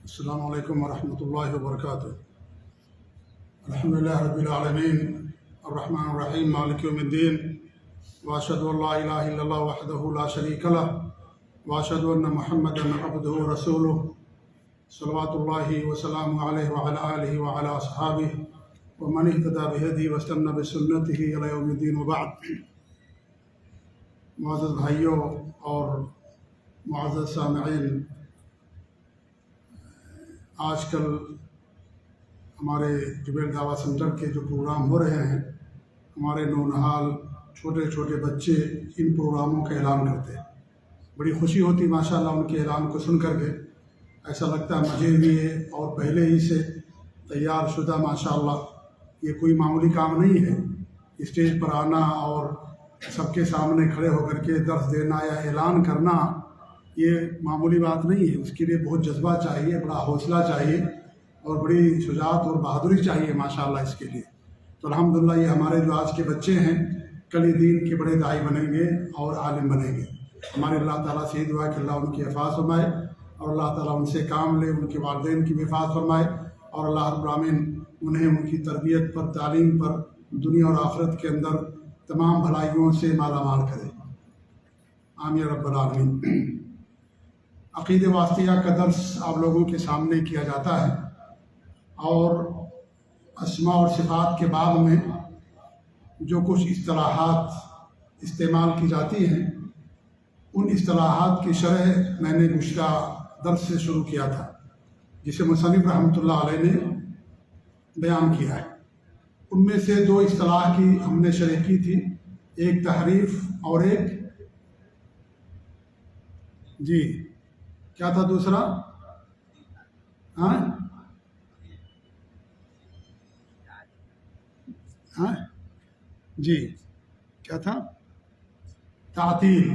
السلام علیکم ورحمۃ اللہ وبرکاتہ۔ الحمدللہ رب العالمین الرحمن الرحیم مالک یوم الدین، واشہد ان لا الہ الا اللہ وحدہ لا شریک لہ، واشہد ان محمدا عبدہ ورسولہ، صلوات اللہ وسلامہ علیہ وعلی آلہ وعلی اصحابہ ومن اہتدی بہدیہ واستنى بسنتہ الی یوم الدین، وبعد۔ معزز بھائیوں اور معزز سامعین، آج کل ہمارے جبیل دعویٰ سینٹر کے جو پروگرام ہو رہے ہیں، ہمارے نونہال چھوٹے چھوٹے بچے ان پروگراموں کا اعلان کرتے ہیں۔ بڑی خوشی ہوتی ماشاءاللہ ان کے اعلان کو سن کر کے، ایسا لگتا ہے مزے بھی ہے اور پہلے ہی سے تیار شدہ ماشاءاللہ۔ یہ کوئی معمولی کام نہیں ہے، اسٹیج پر آنا اور سب کے سامنے کھڑے ہو کر کے درس دینا یا اعلان کرنا یہ معمولی بات نہیں ہے۔ اس کے لیے بہت جذبہ چاہیے، بڑا حوصلہ چاہیے اور بڑی شجاعت اور بہادری چاہیے ماشاءاللہ اس کے لیے۔ تو الحمدللہ یہ ہمارے جو آج کے بچے ہیں کل یہ دین کے بڑے داعی بنیں گے اور عالم بنیں گے۔ ہمارے اللہ تعالیٰ سے یہ دعا کہ اللہ ان کی حفاظ فرمائے اور اللہ تعالیٰ ان سے کام لے، ان کے والدین کی بھی حفاظ فرمائے اور اللہ رب العالمین انہیں ان کی تربیت پر، تعلیم پر، دنیا اور آخرت کے اندر تمام بھلائیوں سے مالا مال کرے، آمین رب العالمین۔ عقیدہ واسطیہ کا درس آپ لوگوں کے سامنے کیا جاتا ہے اور اسماء اور صفات کے باب میں جو کچھ اصطلاحات استعمال کی جاتی ہیں ان اصطلاحات کی شرح میں نے گزشتہ درس سے شروع کیا تھا، جسے مصنف رحمۃ اللہ علیہ نے بیان کیا ہے۔ ان میں سے دو اصطلاح کی ہم نے شرح کی تھی، ایک تحریف اور ایک کیا تھا دوسرا؟ کیا تھا؟ تعطیل،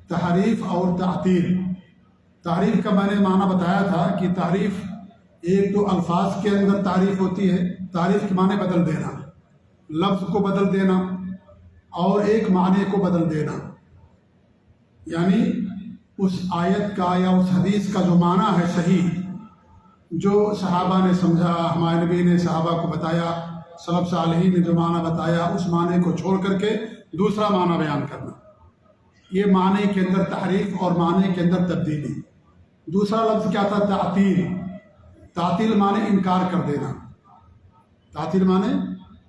تحریف اور تعطیل۔ تعریف کا میں نے معنی بتایا تھا کہ تعریف ایک تو الفاظ کے اندر تعریف ہوتی ہے، تعریف کے معنی بدل دینا، لفظ کو بدل دینا اور ایک معنی کو بدل دینا، یعنی اس آیت کا یا اس حدیث کا جو معنی ہے صحیح، جو صحابہ نے سمجھا، ہمارے نبی نے صحابہ کو بتایا، سلف صالحین نے جو معنی بتایا، اس معنی کو چھوڑ کر کے دوسرا معنی بیان کرنا، یہ معنی کے اندر تحریف اور معنی کے اندر تبدیلی۔ دوسرا لفظ کیا تھا؟ تعطیل۔ تعطیل معنی انکار کر دینا، تعطیل معنی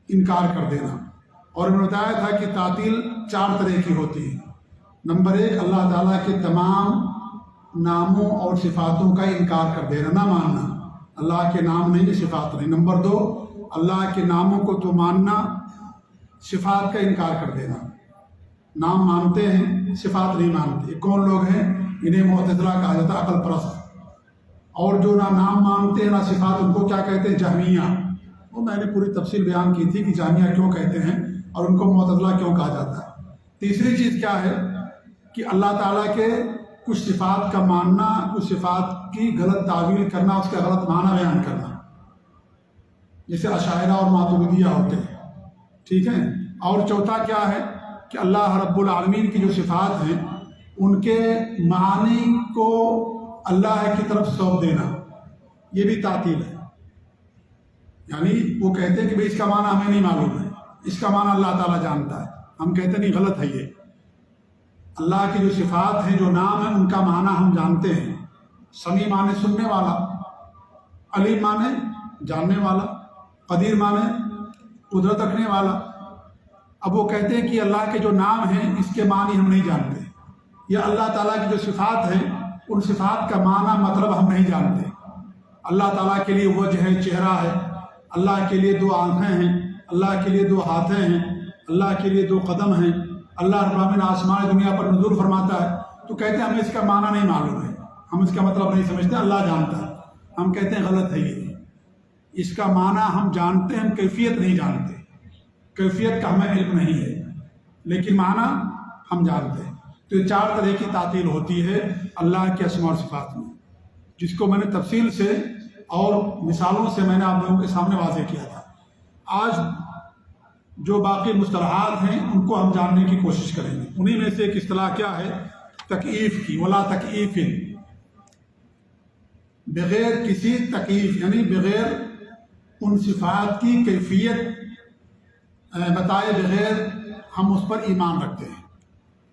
انکار کر دینا۔ اور میں نے بتایا تھا کہ تعطیل چار طرح کی ہوتی ہے۔ نمبر ایک، اللہ تعالیٰ کے تمام ناموں اور صفاتوں کا انکار کر دینا، نہ ماننا، اللہ کے نام نہیں، صفات نہیں۔ نمبر دو، اللہ کے ناموں کو تو ماننا، صفات کا انکار کر دینا۔ نام مانتے ہیں، صفات نہیں مانتے۔ یہ کون لوگ ہیں؟ انہیں معتزلہ کہا جاتا ہے، عقل پرست۔ اور جو نہ نام مانتے ہیں نہ صفات، ان کو کیا کہتے ہیں؟ جہمیہ۔ وہ میں نے پوری تفصیل بیان کی تھی کہ جہمیہ کیوں کہتے ہیں اور ان کو معتزلہ کیوں کہا جاتا ہے۔ تیسری چیز کیا ہے کہ اللہ تعالیٰ کے کچھ صفات کا ماننا، کچھ صفات کی غلط تعویل کرنا، اس کا غلط معنی بیان کرنا، جیسے اشاعرہ اور ماتریدیہ ہوتے ہیں، ٹھیک ہے۔ اور چوتھا کیا ہے کہ اللہ رب العالمین کی جو صفات ہیں ان کے معنی کو اللہ کی طرف سونپ دینا، یہ بھی تعطیل ہے۔ یعنی وہ کہتے ہیں کہ بھئی اس کا معنی ہمیں نہیں معلوم ہے، اس کا معنی اللہ تعالیٰ جانتا ہے، ہم کہتے نہیں، غلط ہے یہ۔ اللہ کی جو صفات ہیں، جو نام ہیں، ان کا معنی ہم جانتے ہیں۔ سمیع معنی سننے والا، علیم معنی جاننے والا، قدیر معنی قدرت رکھنے والا۔ اب وہ کہتے ہیں کہ اللہ کے جو نام ہیں اس کے معنی ہم نہیں جانتے، یا اللہ تعالیٰ کی جو صفات ہیں ان صفات کا معنی مطلب ہم نہیں جانتے۔ اللہ تعالیٰ کے لیے وجہ ہے، چہرہ ہے، اللہ کے لیے دو آنکھیں ہیں، اللہ کے لیے دو ہاتھیں ہیں، اللہ کے لیے دو قدم ہیں، اللہ رب العالمین آسمان دنیا پر نزول فرماتا ہے، تو کہتے ہیں ہمیں اس کا معنی نہیں معلوم ہے، ہم اس کا مطلب نہیں سمجھتے، اللہ جانتا ہے۔ ہم کہتے ہیں غلط ہے یہ، اس کا معنی ہم جانتے ہیں، ہم کیفیت نہیں جانتے، کیفیت کا ہمیں علم نہیں ہے، لیکن معنی ہم جانتے ہیں۔ تو یہ چار طرح کی تعطیل ہوتی ہے اللہ کے اسماء اور صفات میں، جس کو میں نے تفصیل سے اور مثالوں سے میں نے آپ لوگوں کے سامنے واضح کیا تھا۔ آج جو باقی مصطلحات ہیں ان کو ہم جاننے کی کوشش کریں گے۔ انہی میں سے ایک اصطلاح کیا ہے؟ تکییف کی، ولا تکییف۔ بغیر کسی تکیف، یعنی بغیر ان صفات کی کیفیت بتائے بغیر ہم اس پر ایمان رکھتے ہیں۔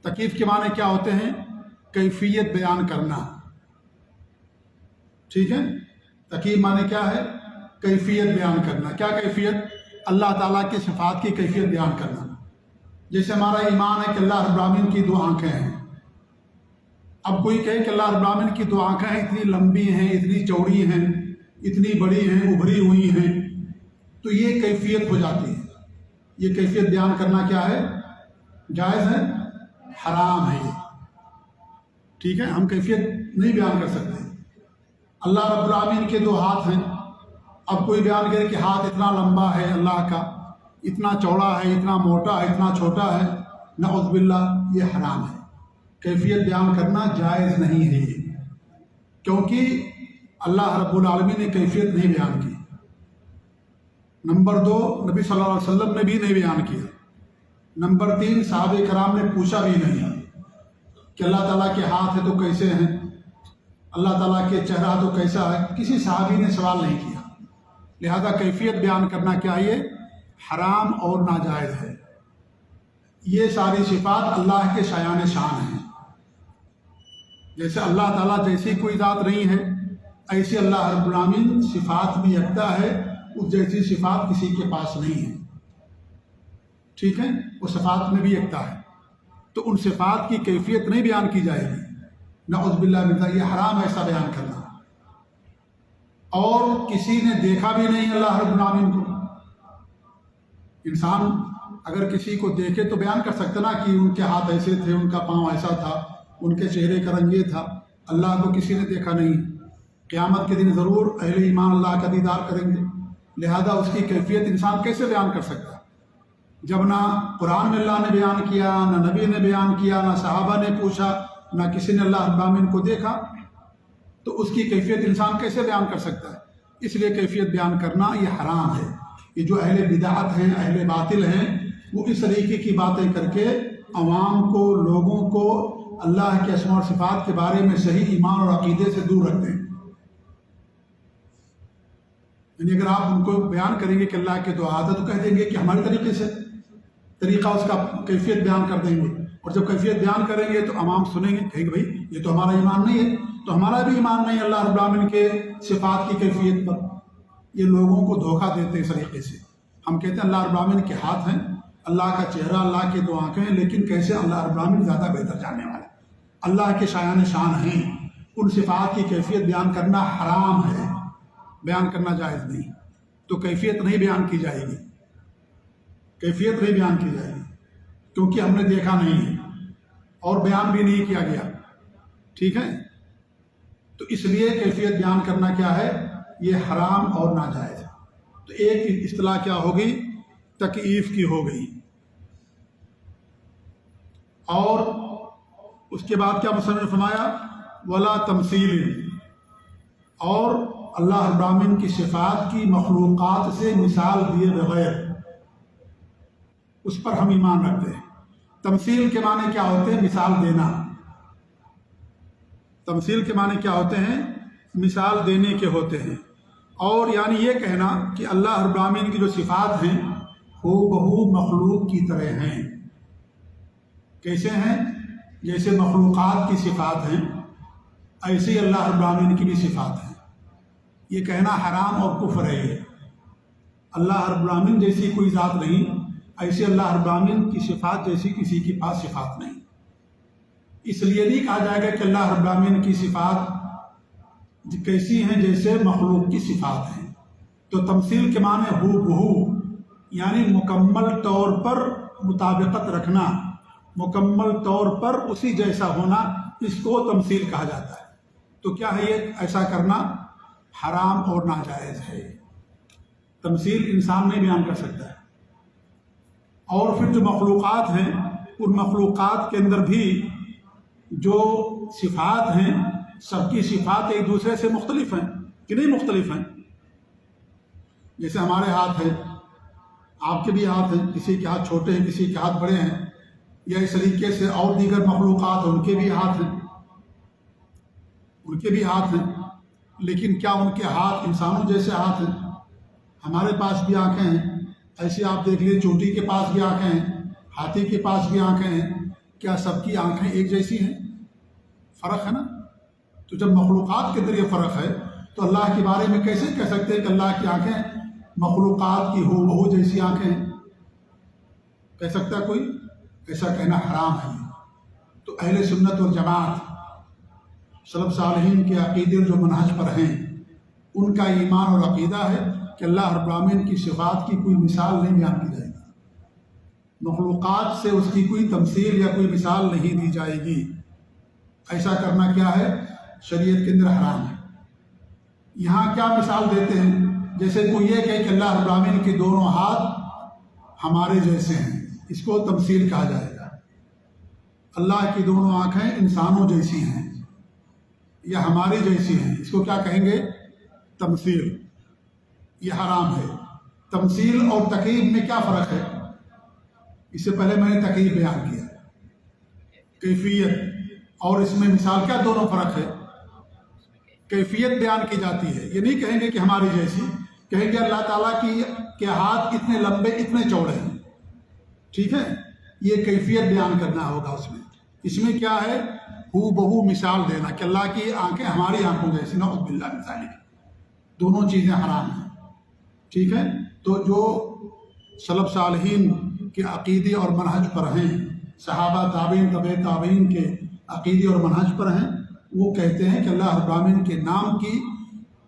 تکیف کے معنی کیا ہوتے ہیں؟ کیفیت بیان کرنا، ٹھیک ہے؟ تکیف معنی کیا ہے؟ کیفیت بیان کرنا۔ کیا کیفیت؟ اللہ تعالیٰ کی صفات کی کیفیت بیان کرنا۔ جیسے ہمارا ایمان ہے کہ اللہ رب العالمین کی 2 آنکھیں ہیں۔ اب کوئی کہے کہ اللہ رب العالمین کی 2 آنکھیں ہیں، اتنی لمبی ہیں، اتنی چوڑی ہیں، اتنی بڑی ہیں، ابھری ہوئی ہیں، تو یہ کیفیت ہو جاتی ہے۔ یہ کیفیت بیان کرنا کیا ہے؟ جائز ہے؟ حرام ہے یہ، ٹھیک ہے؟ ہم کیفیت نہیں بیان کر سکتے۔ اللہ رب العالمین کے 2 ہاتھ ہیں، اب کوئی بیان کرے کہ ہاتھ اتنا لمبا ہے اللہ کا، اتنا چوڑا ہے، اتنا موٹا ہے، اتنا چھوٹا ہے، نعوذ باللہ، یہ حرام ہے۔ کیفیت بیان کرنا جائز نہیں ہے یہ، کیونکہ اللہ رب العالمین نے کیفیت نہیں بیان کی۔ نمبر 2، نبی صلی اللہ علیہ وسلم نے بھی نہیں بیان کیا۔ نمبر 3، صحابہ کرام نے پوچھا بھی نہیں کہ اللہ تعالیٰ کے ہاتھ ہے تو کیسے ہیں، اللہ تعالیٰ کے چہرہ تو کیسا ہے، کسی صحابی نے سوال نہیں کیا۔ لہذا کیفیت بیان کرنا کیا ہے؟ حرام اور ناجائز ہے۔ یہ ساری صفات اللہ کے شایان شان ہیں۔ جیسے اللہ تعالیٰ جیسی کوئی ذات نہیں ہے، ایسے اللہ رب العالمین صفات بھی یکتا ہے، اس جیسی صفات کسی کے پاس نہیں ہے، ٹھیک ہے؟ وہ صفات میں بھی یکتا ہے، تو ان صفات کی کیفیت نہیں بیان کی جائے گی، نعوذ باللہ من ذالک، یہ حرام ہے ایسا بیان کرنا۔ اور کسی نے دیکھا بھی نہیں اللہ رب العالمین کو۔ انسان اگر کسی کو دیکھے تو بیان کر سکتا نا کہ ان کے ہاتھ ایسے تھے، ان کا پاؤں ایسا تھا، ان کے چہرے کا رنگ یہ تھا۔ اللہ کو کسی نے دیکھا نہیں۔ قیامت کے دن ضرور اہل ایمان اللہ کا دیدار کریں گے، لہذا اس کی کیفیت انسان کیسے بیان کر سکتا ہے جب نہ قرآن میں اللہ نے بیان کیا، نہ نبی نے بیان کیا، نہ صحابہ نے پوچھا، نہ کسی نے اللہ رب العالمین کو دیکھا، تو اس کی کیفیت انسان کیسے بیان کر سکتا ہے؟ اس لیے کیفیت بیان کرنا یہ حرام ہے۔ یہ جو اہل بدعت ہیں، اہل باطل ہیں، وہ اس طریقے کی باتیں کر کے عوام کو، لوگوں کو اللہ کے اسماء اور صفات کے بارے میں صحیح ایمان اور عقیدے سے دور رکھتے ہیں۔ یعنی اگر آپ ان کو بیان کریں گے کہ اللہ کے 2 ہاتھ ہے تو کہہ دیں گے کہ ہمارے طریقے سے طریقہ اس کا کیفیت بیان کر دیں گے، اور جب کیفیت بیان کریں گے تو عوام سنیں گے، کہیں گے بھائی یہ تو ہمارا ایمان نہیں ہے، تو ہمارا بھی ایمان نہیں اللہ رب العالمین کے صفات کی کیفیت پر۔ یہ لوگوں کو دھوکہ دیتے ہیں اس طریقے سے۔ ہم کہتے ہیں اللہ رب العالمین کے ہاتھ ہیں، اللہ کا چہرہ، اللہ کے 2 آنکھیں ہیں، لیکن کیسے؟ اللہ رب العالمین زیادہ بہتر جاننے والا ہے۔ اللہ کے شایان شان ہیں، ان صفات کی کیفیت بیان کرنا حرام ہے، بیان کرنا جائز نہیں۔ تو کیفیت نہیں بیان کی جائے گی، کیفیت نہیں بیان کی جائے گی، کیونکہ ہم نے دیکھا نہیں ہے اور بیان بھی نہیں کیا گیا، ٹھیک ہے؟ تو اس لیے کیفیت بیان کرنا کیا ہے؟ یہ حرام اور ناجائز ہے۔ تو ایک اصطلاح کیا ہوگی؟ تکییف کی ہو گئی۔ اور اس کے بعد کیا مصنف نے فرمایا؟ ولا تمثیل، اور اللہ رب العالمین کی صفات کی مخلوقات سے مثال دیے بغیر اس پر ہم ایمان رکھتے ہیں۔ تمثیل کے معنی کیا ہوتے ہیں؟ مثال دینا۔ تمثیل کے معنی کیا ہوتے ہیں؟ مثال دینے کے ہوتے ہیں۔ اور یعنی یہ کہنا کہ اللہ رب العالمین کی جو صفات ہیں ہو بہو مخلوق کی طرح ہیں۔ کیسے ہیں؟ جیسے مخلوقات کی صفات ہیں، ایسے اللہ رب العالمین کی بھی صفات ہیں۔ یہ کہنا حرام اور کفر ہے۔ یہ اللہ رب العالمین جیسی کوئی ذات نہیں، ایسے اللہ رب العالمین کی صفات جیسی کسی کے پاس صفات نہیں۔ اس لیے نہیں کہا جائے گا کہ اللہ رب العالمین کی صفات کیسی ہیں؟ جیسے مخلوق کی صفات ہیں۔ تو تمثیل کے معنی ہو بہو، یعنی مکمل طور پر مطابقت رکھنا، مکمل طور پر اسی جیسا ہونا، اس کو تمثیل کہا جاتا ہے۔ تو کیا ہے یہ؟ ایسا کرنا حرام اور ناجائز ہے۔ تمثیل انسان نہیں بیان کر سکتا ہے۔ اور پھر جو مخلوقات ہیں، ان مخلوقات کے اندر بھی جو صفات ہیں، سب کی صفات ایک دوسرے سے مختلف ہیں کہ نہیں مختلف ہیں؟ جیسے ہمارے ہاتھ ہیں، آپ کے بھی ہاتھ ہیں، کسی کے ہاتھ چھوٹے ہیں، کسی کے ہاتھ بڑے ہیں، یا اس طریقے سے اور دیگر مخلوقات ان کے بھی ہاتھ ہیں، ان کے بھی ہاتھ ہیں، لیکن کیا ان کے ہاتھ انسانوں جیسے ہاتھ ہیں؟ ہمارے پاس بھی آنکھیں ہیں، ایسے آپ دیکھ لیجیے چونٹی کے پاس بھی آنکھیں ہیں، ہاتھی کے پاس بھی آنکھیں ہیں، کیا سب کی آنکھیں ایک جیسی ہیں؟ فرق ہے نا۔ تو جب مخلوقات کے اندر یہ فرق ہے تو اللہ کے بارے میں کیسے کہہ سکتے ہیں کہ اللہ کی آنکھیں مخلوقات کی ہو بہو جیسی آنکھیں ہیں؟ کہہ سکتا ہے کوئی؟ ایسا کہنا حرام ہے۔ تو اہل سنت اور جماعت سلف صالحین کے عقیدے جو منہج پر ہیں، ان کا ایمان اور عقیدہ ہے کہ اللہ رب العالمین کی صفات کی کوئی مثال نہیں بیان کی جائے گی، مخلوقات سے اس کی کوئی تمثیل یا کوئی مثال نہیں دی جائے گی۔ ایسا کرنا کیا ہے؟ شریعت کے اندر حرام ہے۔ یہاں کیا مثال دیتے ہیں؟ جیسے کوئی یہ کہے کہ اللہ رب العالمین کے دونوں ہاتھ ہمارے جیسے ہیں، اس کو تمثیل کہا جائے گا۔ اللہ کی دونوں آنکھیں انسانوں جیسی ہیں یا ہماری جیسی ہیں، اس کو کیا کہیں گے؟ تمثیل۔ یہ حرام ہے۔ تمثیل اور تقریب میں کیا فرق ہے؟ اس سے پہلے میں نے تقریب بیان کیا، کیفیت اور اس میں مثال، کیا دونوں فرق ہے؟ کیفیت بیان کی جاتی ہے، یہ نہیں کہیں گے کہ ہماری جیسی، کہیں گے اللہ تعالیٰ کے ہاتھ اتنے لمبے اتنے چوڑے ہیں، ٹھیک ہے؟ یہ کیفیت بیان کرنا ہوگا اس میں کیا ہے؟ ہو بہو مثال دینا کہ اللہ کی آنکھیں ہماری آنکھوں جیسی، نعوذ باللہ من ذالک۔ دونوں چیزیں حرام ہیں، ٹھیک ہے؟ تو جو سلف صالحین کے عقیدے اور منہج پر ہیں، صحابہ تابعین تبع تابعین کے عقیدے اور منہج پر ہیں، وہ کہتے ہیں کہ اللہ رب العالمین کے نام کی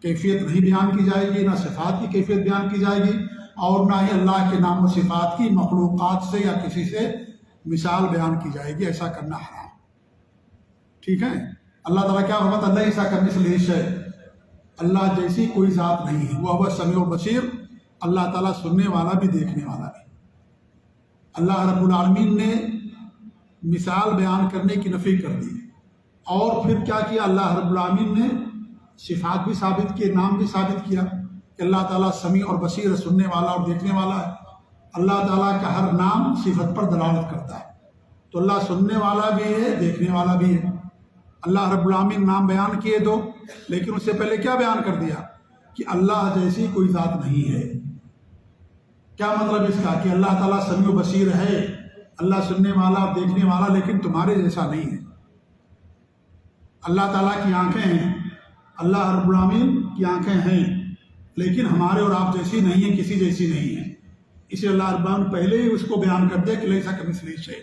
کیفیت نہیں بیان کی جائے گی، نہ صفات کی کیفیت بیان کی جائے گی، اور نہ ہی اللہ کے نام و صفات کی مخلوقات سے یا کسی سے مثال بیان کی جائے گی۔ ایسا کرنا حرام، ٹھیک ہے؟ اللہ تعالیٰ کیا فرماتا ہے؟ اللہ ایسا کرنے سے لیش ہے، اللہ جیسی کوئی ذات نہیں ہے، وہ سمیع و بصیر، اللہ تعالیٰ سننے والا بھی دیکھنے والا بھی۔ اللہ رب العالمین نے مثال بیان کرنے کی نفی کر دی، اور پھر کیا کیا؟ اللہ رب العالمین نے صفات بھی ثابت کیے، نام بھی ثابت کیا کہ اللہ تعالیٰ سمیع اور بصیر، سننے والا اور دیکھنے والا ہے۔ اللہ تعالیٰ کا ہر نام صفت پر دلالت کرتا ہے، تو اللہ سننے والا بھی ہے، دیکھنے والا بھی ہے۔ اللہ رب العالمین نام بیان کیے دو، لیکن اس سے پہلے کیا بیان کر دیا؟ کہ اللہ جیسی کوئی ذات نہیں ہے۔ کیا مطلب اس کا؟ کہ اللہ تعالیٰ سمیع و بصیر ہے، اللہ سننے والا دیکھنے والا، لیکن تمہارے جیسا نہیں ہے۔ اللہ تعالیٰ کی آنکھیں ہیں، اللہ رب العالمین کی آنکھیں ہیں، لیکن ہمارے اور آپ جیسی نہیں ہیں، کسی جیسی نہیں ہے۔ اسے اللہ رب العالمین پہلے ہی اس کو بیان کر دیا کہ لیسا کمثلہ شیء،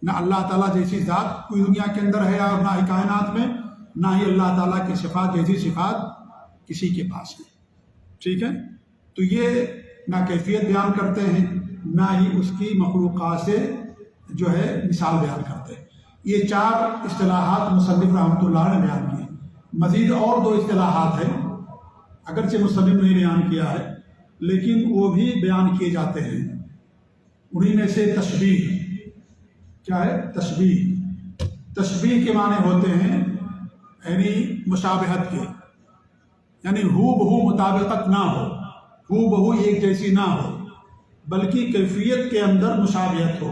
نہ اللہ تعالیٰ جیسی ذات کوئی دنیا کے اندر ہے اور نہ ہی کائنات میں، نہ ہی اللہ تعالیٰ کی صفات جیسی صفات کسی کے پاس ہے، ٹھیک ہے؟ تو یہ نہ کیفیت بیان کرتے ہیں، نہ ہی اس کی مخلوقات سے جو ہے مثال بیان کرتے ہیں۔ یہ چار اصطلاحات مصنف رحمۃ اللہ نے بیان کی۔ مزید اور 2 اصطلاحات ہیں، اگرچہ مصنف نے بیان کیا ہے لیکن وہ بھی بیان کیے جاتے ہیں۔ انہی میں سے تشبیہ، کیا ہے؟ تشبیہ۔ تشبیہ کے معنی ہوتے ہیں یعنی مشابہت کے، یعنی ہو بہو مطابقت نہ ہو، ہو بہو ایک جیسی نہ ہو، بلکہ کیفیت کے اندر مشابہت ہو۔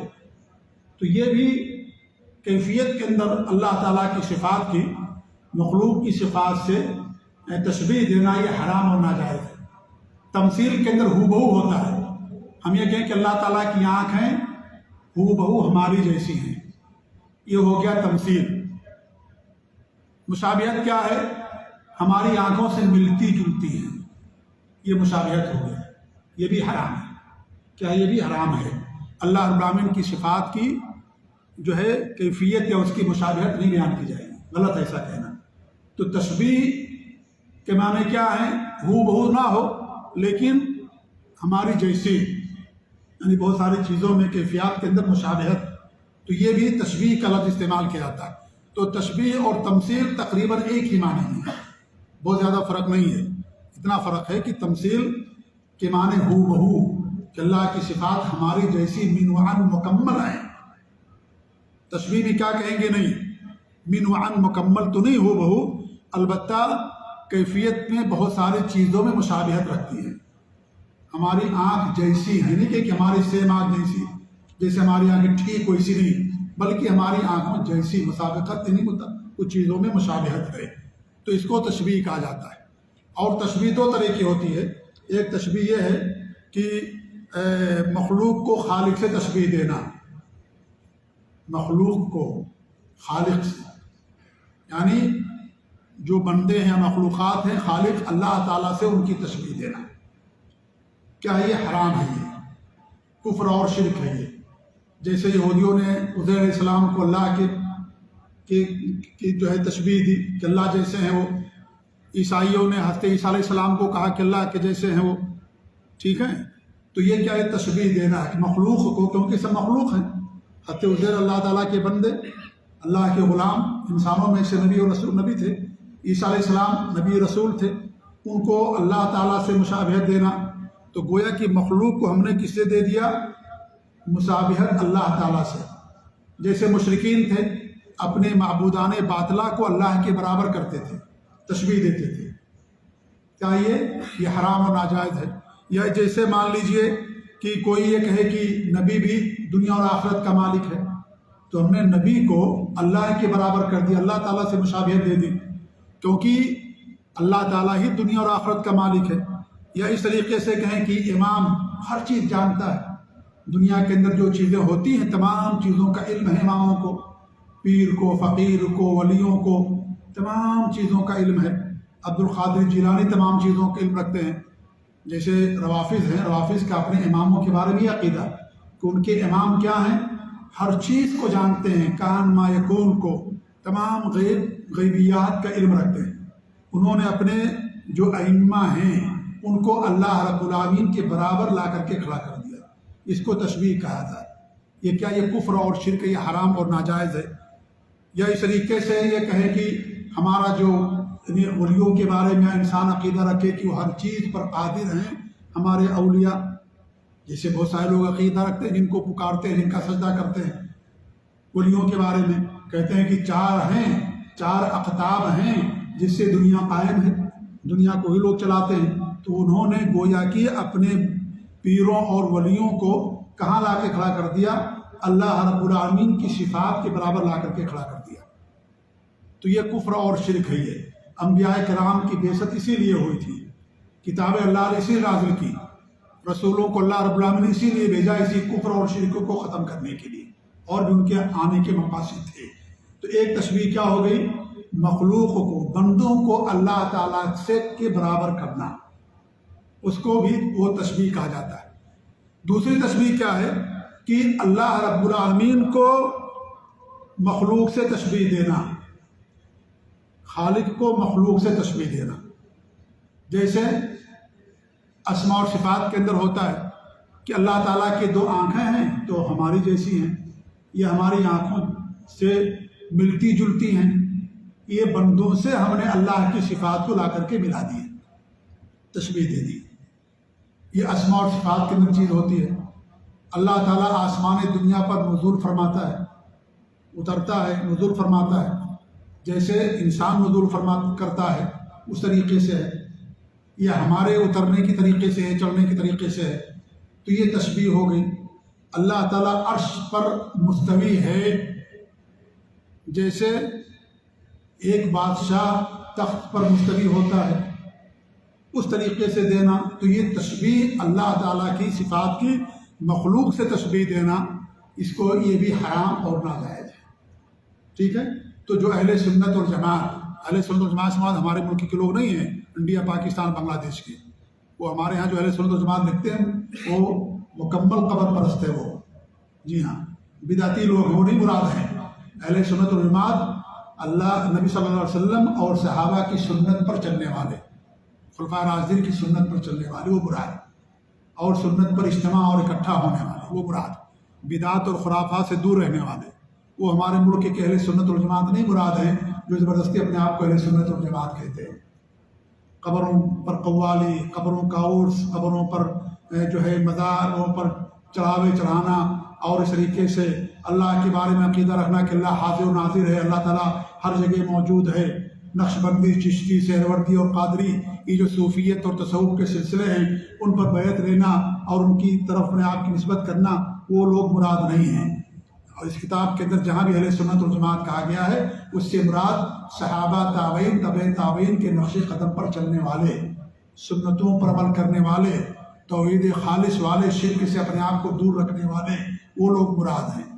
تو یہ بھی کیفیت کے اندر اللہ تعالیٰ کی صفات کی مخلوق کی صفات سے تشبیہ دینا یہ حرام اور ناجائز ہے۔ تمثیل کے اندر ہو بہو ہوتا ہے، ہم یہ کہیں کہ اللہ تعالیٰ کی آنکھیں ہو بہو ہماری جیسی ہیں، یہ ہو گیا تمثیل۔ مشابہت کیا ہے؟ ہماری آنکھوں سے ملتی جلتی ہیں، یہ مشابہت ہو گیا، یہ بھی حرام ہے۔ کیا یہ بھی حرام ہے؟ اللہ رب العالمین کی صفات کی جو ہے کیفیت یا اس کی مشابہت نہیں بیان کی جائے گی، غلط ایسا کہنا۔ تو تشبیہ کے معنی کیا ہے؟ ہو بہو نہ ہو لیکن ہماری جیسی، یعنی بہت ساری چیزوں میں کیفیات کے اندر مشابہت، تو یہ بھی تشبیہ کا لفظ استعمال کیا جاتا ہے۔ تو تشبیہ اور تمثیل تقریباً ایک ہی معنی ہے، بہت زیادہ فرق نہیں ہے۔ اتنا فرق ہے کہ تمثیل کے معنی ہو بہو، کہ اللہ کی صفات ہماری جیسی من وعن مکمل ہیں۔ تشبیہ بھی کیا کہیں گے؟ نہیں، من وعن مکمل تو نہیں ہو بہو، البتہ کیفیت میں بہت ساری چیزوں میں مشابہت رکھتی ہے۔ ہماری آنکھ جیسی ہے، نہیں کہ ہماری سیم آنکھ جیسی، جیسے ہماری آنکھیں ٹھیک ویسی نہیں، بلکہ ہماری آنکھوں جیسی مسابقت، یعنی کچھ چیزوں میں مشابہت ہے، تو اس کو تشبیہ کہا جاتا ہے۔ اور تشبیہ دو طرح کی ہوتی ہے. ایک تشبیہ یہ ہے کہ مخلوق کو خالق سے تشبیہ دینا، مخلوق کو خالق سے، یعنی جو بندے ہیں مخلوقات ہیں، خالق اللہ تعالیٰ سے ان کی تشبیہ دینا. کیا یہ حرام ہے؟ یہ کفر اور شرک ہے. یہ جیسے یہودیوں نے عزیر علیہ السلام کو اللہ کی جو ہے تشبیہ دی کہ اللہ جیسے ہیں وہ. عیسائیوں نے حضرت عیسیٰ علیہ السلام کو کہا کہ اللہ کے جیسے ہیں وہ. ٹھیک ہے، تو یہ کیا ہے؟ تشبیہ دینا ہے مخلوق کو، کیونکہ سب مخلوق ہیں. حضرت عزیر اللہ تعالیٰ کے بندے، اللہ کے غلام، انسانوں میں سے نبی اور رسول نبی تھے. عیسیٰ علیہ السلام نبی رسول تھے، ان کو اللہ تعالیٰ سے مشابہت دینا، تو گویا کہ مخلوق کو ہم نے کس سے دے دیا؟ مشابہت اللہ تعالیٰ سے. جیسے مشرکین تھے، اپنے معبودان باطلہ کو اللہ کے برابر کرتے تھے، تشبیہ دیتے تھے. کیا یہ حرام اور ناجائز ہے؟ یا جیسے مان لیجئے کہ کوئی یہ کہے کہ نبی بھی دنیا اور آخرت کا مالک ہے، تو ہم نے نبی کو اللہ کے برابر کر دیا، اللہ تعالیٰ سے مشابہت دے دی، کیونکہ اللہ تعالیٰ ہی دنیا اور آخرت کا مالک ہے. یا اس طریقے سے کہیں کہ امام ہر چیز جانتا ہے، دنیا کے اندر جو چیزیں ہوتی ہیں تمام چیزوں کا علم ہے اماموں کو، پیر کو، فقیر کو، ولیوں کو، تمام چیزوں کا علم ہے. عبد القادر جیلانی تمام چیزوں کا علم رکھتے ہیں. جیسے روافظ ہیں، روافظ کا اپنے اماموں کے بارے میں یہ عقیدہ کہ ان کے امام کیا ہیں؟ ہر چیز کو جانتے ہیں، کان ما یکون کو، تمام غیبیات کا علم رکھتے ہیں. انہوں نے اپنے جو ائمہ ہیں ان کو اللہ رب العالمین کے برابر لا کر کے کھڑا کر دیا. اس کو تشبیہ کہا تھا. یہ کیا؟ یہ کفر اور شرک، یہ حرام اور ناجائز ہے. یا اس طریقے سے یہ کہے کہ ہمارا جو ولیوں کے بارے میں انسان عقیدہ رکھے کہ وہ ہر چیز پر قادر ہیں، ہمارے اولیاء، جیسے بہت سارے لوگ عقیدہ رکھتے ہیں، جن کو پکارتے ہیں، جن کا سجدہ کرتے ہیں. ولیوں کے بارے میں کہتے ہیں کہ چار اقطاب ہیں جس سے دنیا قائم ہے، دنیا کو ہی لوگ چلاتے ہیں. تو انہوں نے گویا کہ اپنے پیروں اور ولیوں کو کہاں لا کے کھڑا کر دیا؟ اللہ رب العالمین کی صفات کے برابر لا کر کے کھڑا کر دیا. تو یہ کفر اور شرک ہے. یہ انبیاء کرام کی بعثت اسی لیے ہوئی تھی، کتابیں اللہ نے اسی نازل کی، رسولوں کو اللہ رب العالمین نے اسی لیے بھیجا، اسی کفر اور شرک کو ختم کرنے کے لیے، اور بھی ان کے آنے کے مقاصد تھے. تو ایک تشبیہ کیا ہو گئی؟ مخلوق کو، بندوں کو اللہ تعالیٰ سے کے برابر کرنا، اس کو بھی وہ تشبیہ کہا جاتا ہے. دوسری تشبیہ کیا ہے؟ کہ اللہ رب العالمین کو مخلوق سے تشبیہ دینا، خالق کو مخلوق سے تشبیہ دینا. جیسے اسماء اور صفات کے اندر ہوتا ہے کہ اللہ تعالیٰ کے 2 آنکھیں ہیں تو ہماری جیسی ہیں، یہ ہماری آنکھوں سے ملتی جلتی ہیں. یہ بندوں سے ہم نے اللہ کی صفات کو لا کر کے ملا دی، تشبیہ دے دی. یہ اسماء اور صفات کے اندر چیز ہوتی ہے. اللہ تعالیٰ آسمان دنیا پر نزول فرماتا ہے، اترتا ہے، نزول فرماتا ہے. جیسے انسان نزول کرتا ہے اس طریقے سے ہے، یا ہمارے اترنے کی طریقے سے ہے، چڑھنے کی طریقے سے ہے. تو یہ تشبیہ ہو گئی. اللہ تعالیٰ عرش پر مستوی ہے، جیسے ایک بادشاہ تخت پر مستوی ہوتا ہے اس طریقے سے دینا. تو یہ تشبیہ اللہ تعالیٰ کی صفات کی مخلوق سے تشبیہ دینا، اس کو یہ بھی حرام اور ناجائز ہے. ٹھیک ہے. تو جو اہل سنت اور جماعت، اہل سنت اور جماعت سماعت ہمارے ملک کے لوگ نہیں ہیں، انڈیا، پاکستان، بنگلہ دیش کے، وہ ہمارے ہاں جو اہل سنت اور جماعت لکھتے ہیں وہ مکمل قبر پرست ہے. وہ جی ہاں بدعتی لوگ وہ نہیں مراد ہیں. اہل سنت اور جماعت اللہ، نبی صلی اللہ علیہ وسلم اور صحابہ کی سنت پر چلنے والے، خلفائے راشدین کی سنت پر چلنے والے وہ مراد، اور سنت پر اجتماع اور اکٹھا ہونے والے وہ مراد. بدعات اور خرافات سے دور رہنے والے وہ ہمارے ملک کے اہل سنت والجماعت نہیں مراد ہیں، جو زبردستی اپنے آپ کو اہل سنت والجماعت کہتے ہیں. قبروں پر قوالی، قبروں کا عرس، قبروں پر جو ہے مزاروں پر چڑھاوے چڑھانا، اور اس طریقے سے اللہ کے بارے میں عقیدہ رکھنا کہ اللہ حاضر و ناظر ہے، اللہ تعالیٰ ہر جگہ موجود ہے. نقش بندی، چشتی، سہروردی اور قادری، یہ جو صوفیت اور تصوف کے سلسلے ہیں ان پر بیعت لینا اور ان کی طرف اپنے آپ کی نسبت کرنا، وہ لوگ مراد نہیں ہیں. اور اس کتاب کے اندر جہاں بھی اہل سنت والجماعت کہا گیا ہے اس سے مراد صحابہ، تابعین، تبع تابعین کے نقش قدم پر چلنے والے، سنتوں پر عمل کرنے والے، توحید خالص والے، شرک سے اپنے آپ کو دور رکھنے والے، وہ لوگ مراد ہیں۔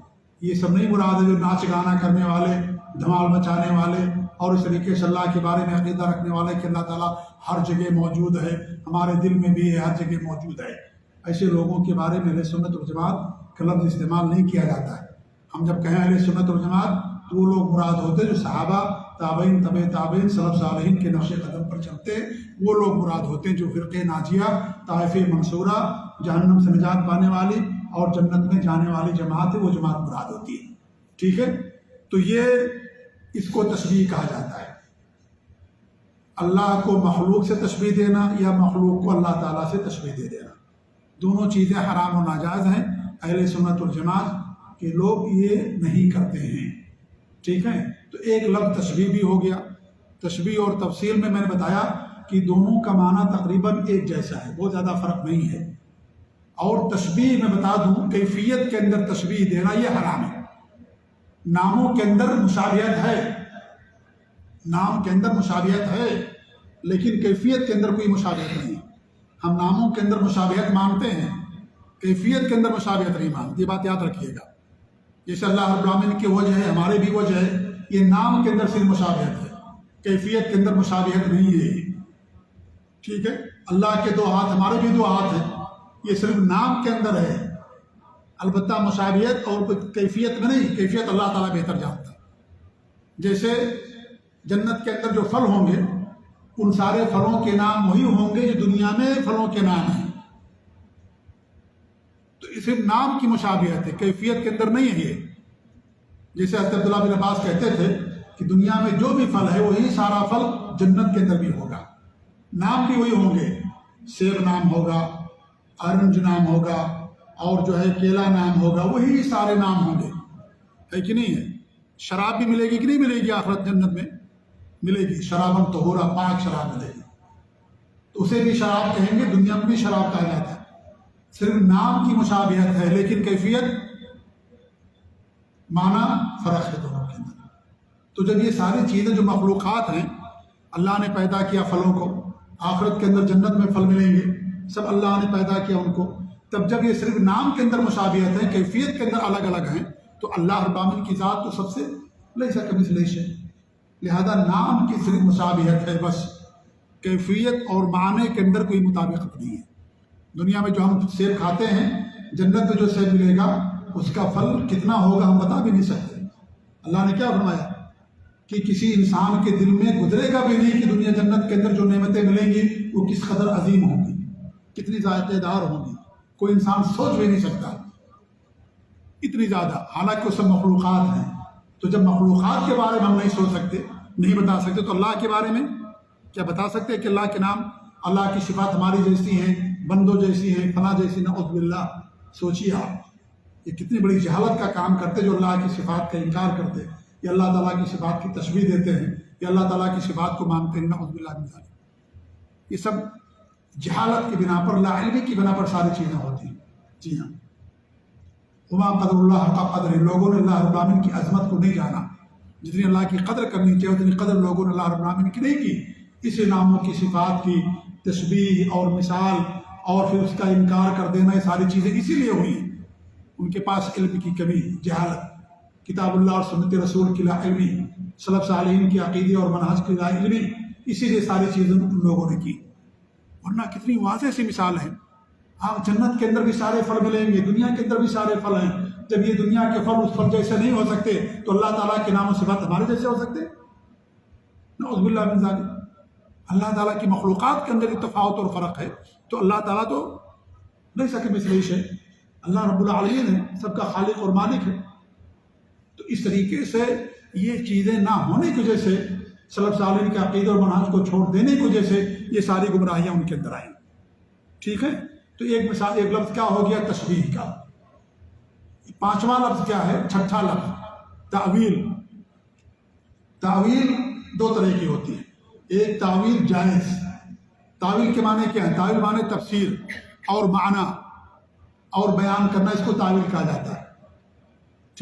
یہ سب نہیں مراد ہے جو ناچ گانا کرنے والے، دھمال مچانے والے اور اس طریقے سے اللہ کے بارے میں عقیدہ رکھنے والے کہ اللہ تعالیٰ ہر جگہ موجود ہے، ہمارے دل میں بھی ہے، ہر جگہ موجود ہے۔ ایسے لوگوں کے بارے میں اہل سنت والجماعت کا لفظ استعمال نہیں کیا جاتا ہے۔ ہم جب کہیں اہل سنت والجماعت تو وہ لوگ مراد ہوتے جو صحابہ، تابعین، تبع تابعین، سلف صالحین کے نقش قدم پر چلتے، وہ لوگ مراد ہوتے ہیں جو فرقہ ناجیہ، طائفہ منصورہ، جہنم سے نجات پانے والی اور جنت میں جانے والی جماعت ہے، وہ جماعت مراد ہوتی ہے۔ ٹھیک ہے، تو یہ اس کو تشبیہ کہا جاتا ہے، اللہ کو مخلوق سے تشبیہ دینا یا مخلوق کو اللہ تعالیٰ سے تشبیہ دے دینا، دونوں چیزیں حرام و ناجائز ہیں۔ اہل سنت والجماعت کے لوگ یہ نہیں کرتے ہیں۔ ٹھیک ہے، تو ایک لفظ تشبیہ بھی ہو گیا۔ تشبیہ اور تفصیل میں نے بتایا کہ دونوں کا معنی تقریباً ایک جیسا ہے، بہت زیادہ فرق نہیں ہے۔ اور تشبیہ میں بتا دوں، کیفیت کے اندر تشبیہ دینا یہ حرام ہے۔ ناموں کے اندر مشابہت ہے، نام کے اندر مشابہت ہے، لیکن کیفیت کے اندر کوئی مشابہت نہیں۔ ہم ناموں کے اندر مشابہت مانتے ہیں، کیفیت کے اندر مشابہت نہیں مانتے، یہ بات یاد رکھیے گا۔ جیسے اللہ رب العالمین کی وجہ ہے، ہمارے بھی وجہ ہے، یہ نام کے اندر صرف مشابہت ہے، کیفیت کے اندر مشابہت نہیں ہے۔ ٹھیک ہے، اللہ کے دو ہاتھ، ہمارے بھی دو ہاتھ ہیں، یہ صرف نام کے اندر ہے، البتہ مشابہت اور کیفیت میں نہیں، کیفیت اللہ تعالیٰ بہتر جانتا ہے۔ جیسے جنت کے اندر جو پھل ہوں گے، ان سارے پھلوں کے نام وہی ہوں گے جو دنیا میں پھلوں کے نام ہیں، تو صرف نام کی مشابہت ہے، کیفیت کے اندر نہیں ہے یہ۔ جیسے حضرت عبداللہ بن عباس کہتے تھے کہ دنیا میں جو بھی پھل ہے وہی سارا پھل جنت کے اندر بھی ہوگا، نام بھی وہی ہوں گے، سیب نام ہوگا، آرنج نام ہوگا، اور جو ہے کیلا نام ہوگا، وہی سارے نام ہوں گے، ہے کہ نہیں ہے؟ شراب بھی ملے گی کہ نہیں ملے گی؟ آخرت جنت میں ملے گی، شراباً طہورا، پاک شراب ملے گی، تو اسے بھی شراب کہیں گے، دنیا میں بھی شراب کہا جاتا ہے۔ صرف نام کی مشابہت ہے، لیکن کیفیت، معنی فرق ہے دونوں کے اندر۔ تو جب یہ ساری چیزیں جو مخلوقات ہیں، اللہ نے پیدا کیا پھلوں کو، آخرت کے اندر جنت میں پھل ملیں گے، سب اللہ نے پیدا کیا ان کو، تب جب یہ صرف نام کے اندر مشابہت ہے، کیفیت کے اندر الگ الگ ہیں، تو اللہ رب العالمین کی ذات تو سب سے لیس کمثلہ شیء، لہذا نام کی صرف مشابہت ہے بس، کیفیت اور معنی کے اندر کوئی مطابقت نہیں ہے۔ دنیا میں جو ہم سیب کھاتے ہیں، جنت میں جو سیب ملے گا اس کا پھل کتنا ہوگا ہم بتا بھی نہیں سکتے۔ اللہ نے کیا فرمایا کہ کسی انسان کے دل میں گزرے گا بھی نہیں کہ دنیا جنت کے اندر جو نعمتیں ملیں گی وہ کس قدر عظیم ہوں گی، کتنی ذائقہ دار ہوں گی، کوئی انسان سوچ بھی نہیں سکتا اتنی زیادہ، حالانکہ وہ سب مخلوقات ہیں۔ تو جب مخلوقات کے بارے میں ہم نہیں سوچ سکتے، نہیں بتا سکتے، تو اللہ کے بارے میں کیا بتا سکتے کہ اللہ کے نام، اللہ کی صفات ہماری جیسی ہیں، بندوں جیسی ہیں، فلاں جیسی، نعوذ باللہ۔ سوچیے آپ، یہ کتنی بڑی جہالت کا کام کرتے جو اللہ کی صفات کا انکار کرتے، یا اللہ تعالیٰ کی صفات کی تشبیہ دیتے ہیں، یا اللہ تعالیٰ کی صفات کو مانتے ہیں، نعوذ باللہ من ذالک۔ یہ سب جہالت کی بنا پر، لا علمی کی بنا پر ساری چیزیں ہوتی ہیں۔ جی ہاں، وما قدر اللہ حق قدر، لوگوں نے اللہ رب العالمین کی عظمت کو نہیں جانا، جتنی اللہ کی قدر کرنی چاہیے اتنی قدر لوگوں نے اللہ رب العالمین کی نہیں کی۔ اس ناموں کی صفات کی تشبیہ اور مثال اور پھر اس کا انکار کر دینا، یہ ساری چیزیں اسی لیے ہوئی ہیں۔ ان کے پاس علم کی کمی، جہالت، کتاب اللہ اور سنت رسول کی لا علمی، سلف صالحین کی عقیدے اور منہج کی لا علمی، اسی لیے ساری چیزیں ان لوگوں نے کی، ورنہ کتنی واضح سی مثال ہے۔ ہاں، جنت کے اندر بھی سارے پھل ملیں گے، دنیا کے اندر بھی سارے پھل ہیں، جب یہ دنیا کے پھل اس پھل جیسے نہیں ہو سکتے تو اللہ تعالیٰ کے نام و صفات ہمارے جیسے ہو سکتے؟ نعوذ باللہ من ذالک۔ اللہ تعالیٰ کی مخلوقات کے اندر ہی تفاوت اور فرق ہے، تو اللہ تعالیٰ تو لیس کمثلہ شیء، اللہ رب العالمین ہے، سب کا خالق اور مالک ہے۔ تو اس طریقے سے یہ چیزیں نہ ہونے کی وجہ سے، سلف صالحین کے عقیدے اور منہج کو چھوڑ دینے کی وجہ سے یہ ساری گمراہیاں ان کے اندر آئیں۔ ٹھیک ہے، تو ایک مثال، ایک لفظ کیا ہو گیا تشبیہ کا۔ پانچواں لفظ کیا ہے؟ چھٹا لفظ تعویل۔ تعویل دو طرح کی ہوتی ہے، ایک تعویل جائز، تعویل کے معنی کیا ہے؟ تعویل معنی تفسیر اور معنی اور بیان کرنا، اس کو تعویل کہا جاتا ہے۔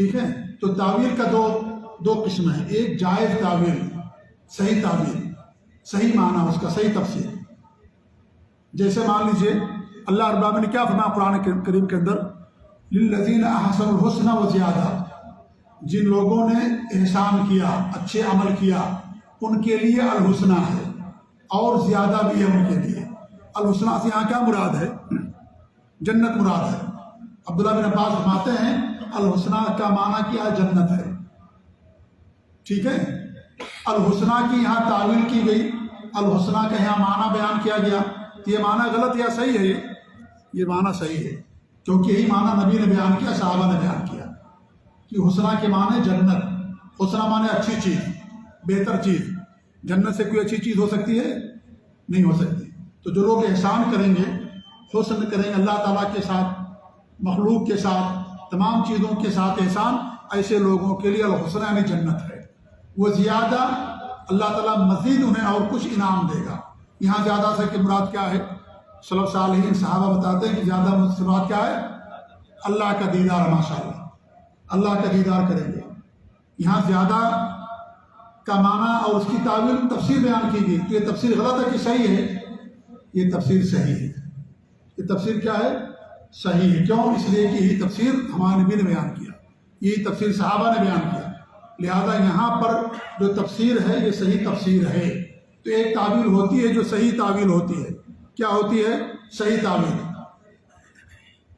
ٹھیک ہے؟ تو تعویل کا دو قسم ہیں، ایک جائز تعویل، صحیح تعویل، صحیح معنی اس کا، صحیح تفسیر۔ جیسے مان لیجئے اللہ رب العالمین نے کیا فرمایا قرآن کریم کے اندر، للذین احسنوا الحسنى وزیادہ، جن لوگوں نے احسان کیا، اچھے عمل کیا، ان کے لیے الحسنہ ہے اور زیادہ بھی ہے ان کے لیے۔ الحسنہ سے یہاں کیا مراد ہے؟ جنت مراد ہے۔ عبداللہ بن عباس فرماتے ہیں الحسنہ کا معنی کیا ہے؟ جنت ہے، ٹھیک ہے؟ الحسنہ کی یہاں تعویل کی گئی، الحسنہ کا یہاں معنی بیان کیا گیا، یہ معنی غلط یا صحیح ہے؟ یہ معنی صحیح ہے، کیونکہ یہی معنی نبی نے بیان کیا، صحابہ نے بیان کیا کہ حسنہ کے معنی جنت، حسنہ معنی اچھی چیز، بہتر چیز۔ جنت سے کوئی اچھی چیز ہو سکتی ہے؟ نہیں ہو سکتی۔ تو جو لوگ احسان کریں گے، حسن کریں گے اللہ تعالیٰ کے ساتھ، مخلوق کے ساتھ، تمام چیزوں کے ساتھ احسان، ایسے لوگوں کے لیے الحسنہ یعنی جنت ہے۔ وہ زیادہ اللہ تعالیٰ مزید انہیں اور کچھ انعام دے گا۔ یہاں زیادہ سے کہ مراد کیا ہے؟ سلف صالحین صحابہ بتاتے ہیں کہ زیادہ سے مراد کیا ہے؟ اللہ کا دیدار، ماشاءاللہ اللہ کا دیدار کریں گے۔ یہاں زیادہ کا معنی اور اس کی تعویل تفسیر بیان کی گئی، تو یہ تفسیر غلط ہے کہ صحیح ہے؟ یہ تفسیر صحیح ہے۔ یہ تفسیر کیا ہے؟ صحیح ہے۔ کیوں؟ اس لیے کہ یہی تفسیر ہمارے نبی نے بیان کیا، یہی تفسیر صحابہ نے بیان کیا، لہذا یہاں پر جو تفسیر ہے یہ صحیح تفسیر ہے۔ تو ایک تعویل ہوتی ہے جو صحیح تعویل ہوتی ہے، کیا ہوتی ہے؟ صحیح تعویل۔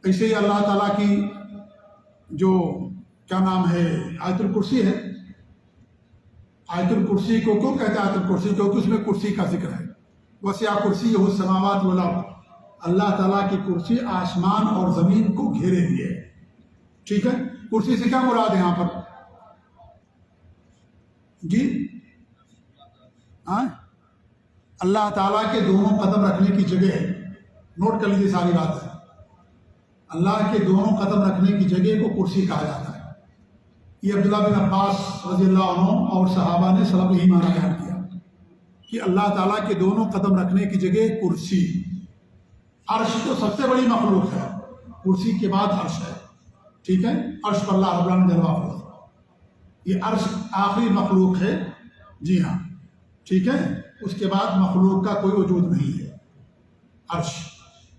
ایسے ہی اللہ تعالیٰ کی جو کیا نام ہے آیت الکرسی ہے، آیت الکرسی کو کیوں کہتے ہیں آیت الکرسی؟ کیونکہ اس میں کرسی کا ذکر ہے۔ وسع کرسیہ السماوات والارض، اللہ تعالیٰ کی کرسی آسمان اور زمین کو گھیرے ہوئے ہے، ٹھیک ہے؟ کرسی سے کیا مراد ہے یہاں پر؟ جی اللہ تعالیٰ کے دونوں قدم رکھنے کی جگہ ہے، نوٹ کر لیجیے ساری بات ہے۔ اللہ کے دونوں قدم رکھنے کی جگہ کو کرسی کہا جاتا ہے۔ یہ عبداللہ بن عباس رضی اللہ عنہ اور صحابہ نے سلف یہی معنی بیان کیا کہ اللہ تعالیٰ کے دونوں قدم رکھنے کی جگہ کرسی۔ عرش تو سب سے بڑی مخلوق ہے، کرسی کے بعد عرش ہے، ٹھیک ہے؟ عرش پر اللہ رب العالمین نے جلوہ افروز، یہ عرش آخری مخلوق ہے، جی ہاں، ٹھیک ہے؟ اس کے بعد مخلوق کا کوئی وجود نہیں ہے۔ عرش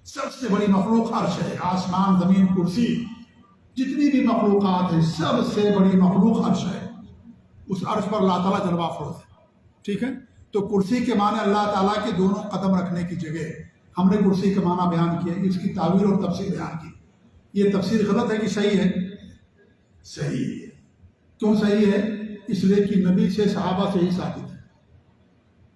سب سے بڑی مخلوق عرش ہے، آسمان زمین کرسی جتنی بھی مخلوقات ہیں سب سے بڑی مخلوق عرش ہے، اس عرش پر اللہ تعالیٰ جلوہ افروز ہے، ٹھیک ہے؟ تو کرسی کے معنی اللہ تعالیٰ کے دونوں قدم رکھنے کی جگہ، ہم نے کرسی کا معنی بیان کیا، اس کی تعویل اور تفسیر بیان کی۔ یہ تفسیر غلط ہے کہ صحیح ہے؟ صحیح ہے۔ کیوں صحیح ہے؟ اس لیے کہ نبی سے صحابہ سے ہی ثابت ہے،